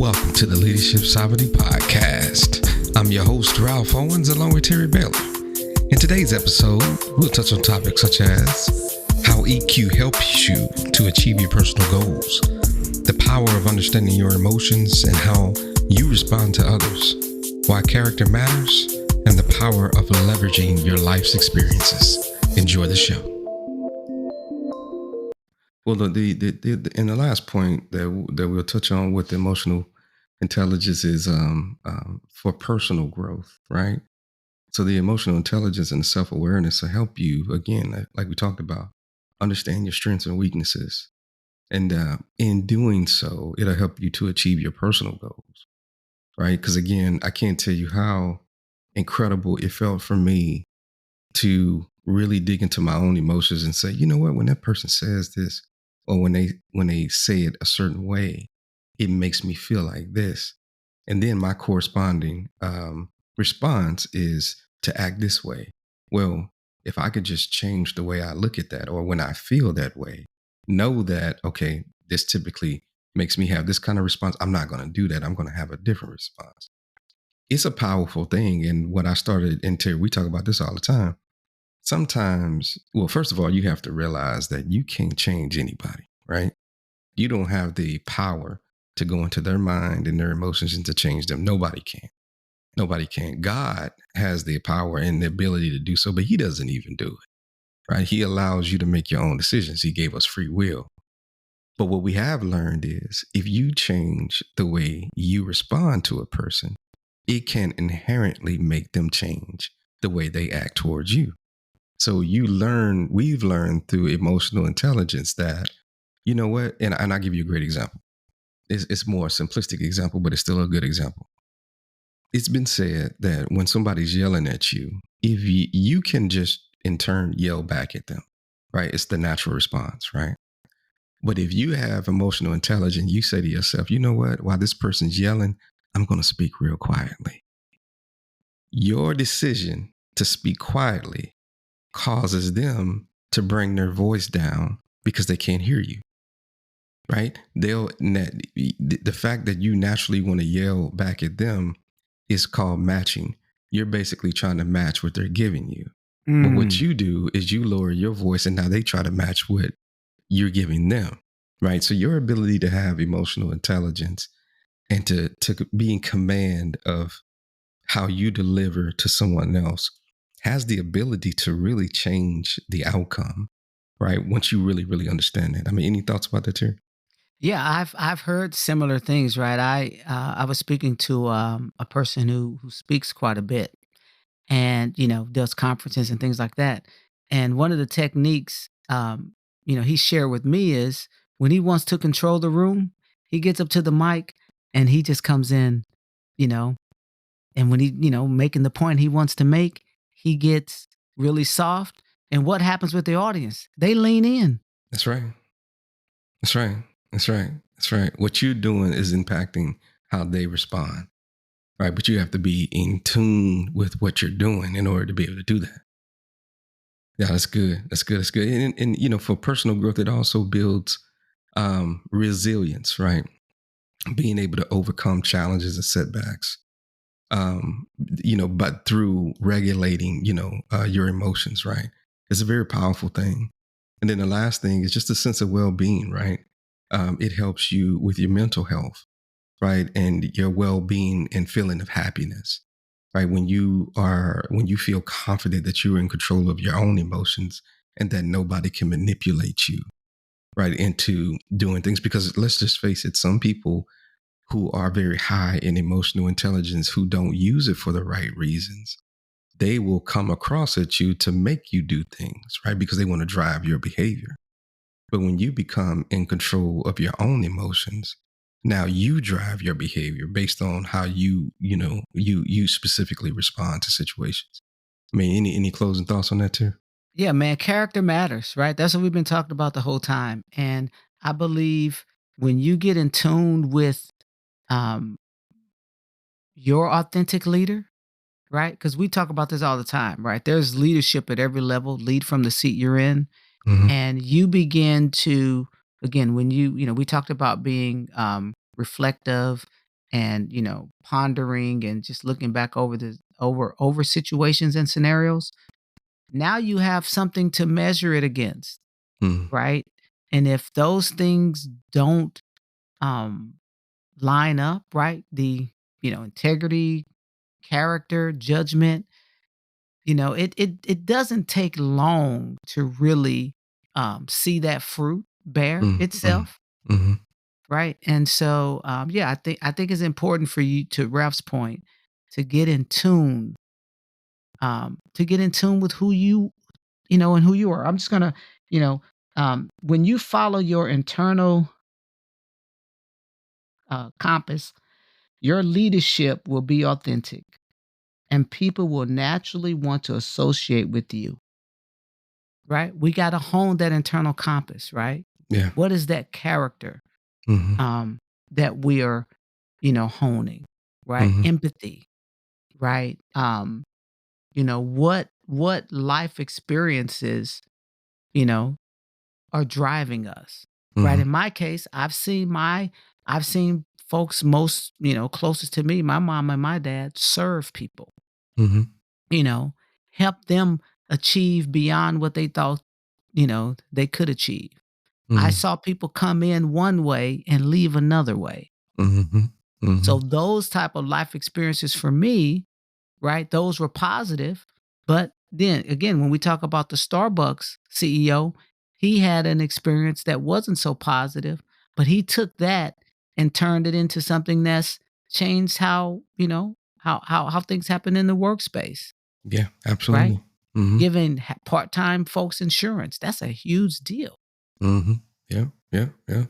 Welcome to the Leadership Sovereignty Podcast. I'm your host, Ralph Owens, along with Terry Bailey. In today's episode, we'll touch on topics such as how EQ helps you to achieve your personal goals, the power of understanding your emotions and how you respond to others, why character matters, and the power of leveraging your life's experiences. Enjoy the show. Well, in the last point that we'll touch on with emotional intelligence is for personal growth, right? So the emotional intelligence and self-awareness will help you, again, like we talked about, understand your strengths and weaknesses. And in doing so, it'll help you to achieve your personal goals, right? Because again, I can't tell you how incredible it felt for me to really dig into my own emotions and say, you know what, when that person says this, or when they say it a certain way, it makes me feel like this. And then my corresponding response is to act this way. Well, if I could just change the way I look at that, or when I feel that way, know that, okay, this typically makes me have this kind of response. I'm not going to do that. I'm going to have a different response. It's a powerful thing. And what I started into, we talk about this all the time. Sometimes, well, first of all, you have to realize that you can't change anybody, right? You don't have the power to go into their mind and their emotions and to change them. Nobody can. Nobody can. God has the power and the ability to do so, but he doesn't even do it, right? He allows you to make your own decisions. He gave us free will. But what we have learned is if you change the way you respond to a person, it can inherently make them change the way they act towards you. So we've learned through emotional intelligence that, you know what, and I'll give you a great example. It's more a simplistic example, but it's still a good example. It's been said that when somebody's yelling at you, if you can just in turn yell back at them, right? It's the natural response, right? But if you have emotional intelligence, you say to yourself, you know what, while this person's yelling, I'm going to speak real quietly. Your decision to speak quietly causes them to bring their voice down because they can't hear you, right? The fact that you naturally want to yell back at them is called matching. You're basically trying to match what they're giving you. But what you do is you lower your voice and now they try to match what you're giving them, right? So your ability to have emotional intelligence and to be in command of how you deliver to someone else has the ability to really change the outcome, right? Once you really, really understand it. I mean, any thoughts about that, Terry? Yeah, I've heard similar things, right? I was speaking to a person who speaks quite a bit, and does conferences and things like that. And one of the techniques, he shared with me is when he wants to control the room, he gets up to the mic and he just comes in, you know, and when he making the point he wants to make, he gets really soft. And what happens with the audience? They lean in. That's right. That's right. That's right. That's right. What you're doing is impacting how they respond, right? But you have to be in tune with what you're doing in order to be able to do that. Yeah, that's good. That's good. That's good. And for personal growth, it also builds resilience, right? Being able to overcome challenges and setbacks, but through regulating, your emotions, right? It's a very powerful thing. And then the last thing is just a sense of well-being, right? It helps you with your mental health, right? And your well-being and feeling of happiness, right? When you feel confident that you're in control of your own emotions and that nobody can manipulate you, right, into doing things. Because let's just face it, some people who are very high in emotional intelligence who don't use it for the right reasons, they will come across at you to make you do things, right? Because they want to drive your behavior. But when you become in control of your own emotions, now you drive your behavior based on how you specifically respond to situations. I mean, any closing thoughts on that too? Yeah, man, character matters, right? That's what we've been talking about the whole time. And I believe when you get in tune with um, your authentic leader, right? Because we talk about this all the time, right? There's leadership at every level, lead from the seat you're in. Mm-hmm. And you begin to, again, when we talked about being reflective and, pondering and just looking back over the over situations and scenarios, now you have something to measure it against, Mm, right? And if those things don't um line up, right? The, integrity, character, judgment, it doesn't take long to really see that fruit bear mm, mm, itself, mhm, right? And so yeah, I think it's important for you, to Ralph's point, to get in tune, with who and who you are. I'm just gonna, when you follow your internal compass, your leadership will be authentic and people will naturally want to associate with you, right? We got to hone that internal compass, right? yeah, What is that character mhm, um, that we are, honing, right? mhm, Empathy, right? What life experiences, you know, are driving us, right? mhm, In my case, I've seen folks most, closest to me, my mom and my dad, serve people, mhm, you know, help them achieve beyond what they thought, they could achieve. I mhm, saw people come in one way and leave another way. mhm, So mhm, those type of life experiences for me, right? Those were positive. But then again, when we talk about the Starbucks CEO, he had an experience that wasn't so positive, but he took that and turned it into something that's changed how, how things happen in the workspace, yeah, right? absolutely. Mhm, Giving part-time folks insurance. That's a huge deal. mhm, yeah, yeah, yeah,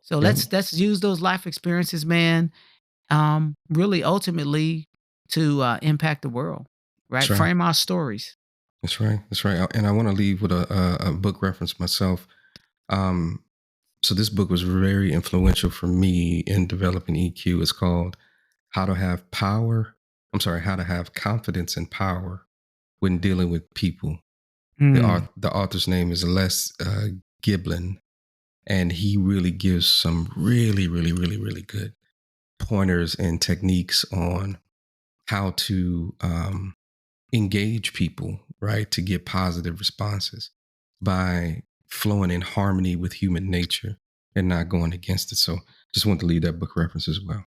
So yeah, let's use those life experiences, man, really ultimately to impact the world, that's right? right. Frame our stories. That's right. That's right. And I want to leave with a book reference myself. Um, so this book was very influential for me in developing EQ. It's called How to Have Power. I'm sorry, How to Have Confidence and Power when Dealing with People. Mm, The author's name is Les Giblin, and he really gives some really, really, really, really good pointers and techniques on how to engage people, right, to get positive responses by flowing in harmony with human nature and not going against it. So just want to leave that book reference as well.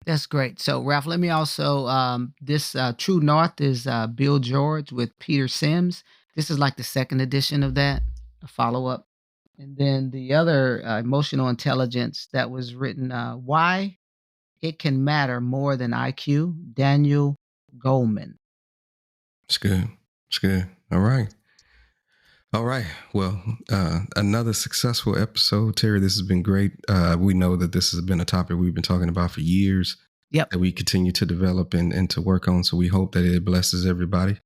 that's great. So, Ralph, let me also this True North is Bill George with Peter Sims. This is like the second edition of that, a follow up. And then the other emotional intelligence that was written, Why It Can Matter More Than IQ, Daniel Goleman. It's good. It's good. All right. All right. Well, another successful episode, Terry. This has been great. We know that this has been a topic we've been talking about for years Yep. that we continue to develop and to work on. So we hope that it blesses everybody.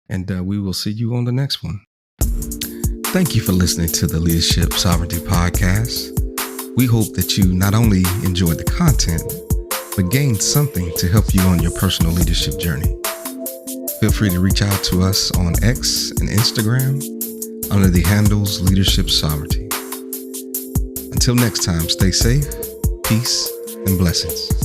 And we will see you on the next one. Thank you for listening to the Leadership Sovereignty Podcast. We hope that you not only enjoyed the content, but gained something to help you on your personal leadership journey. Feel free to reach out to us on X and Instagram under the handles Leadership Sovereignty. Until next time, stay safe, peace, and blessings.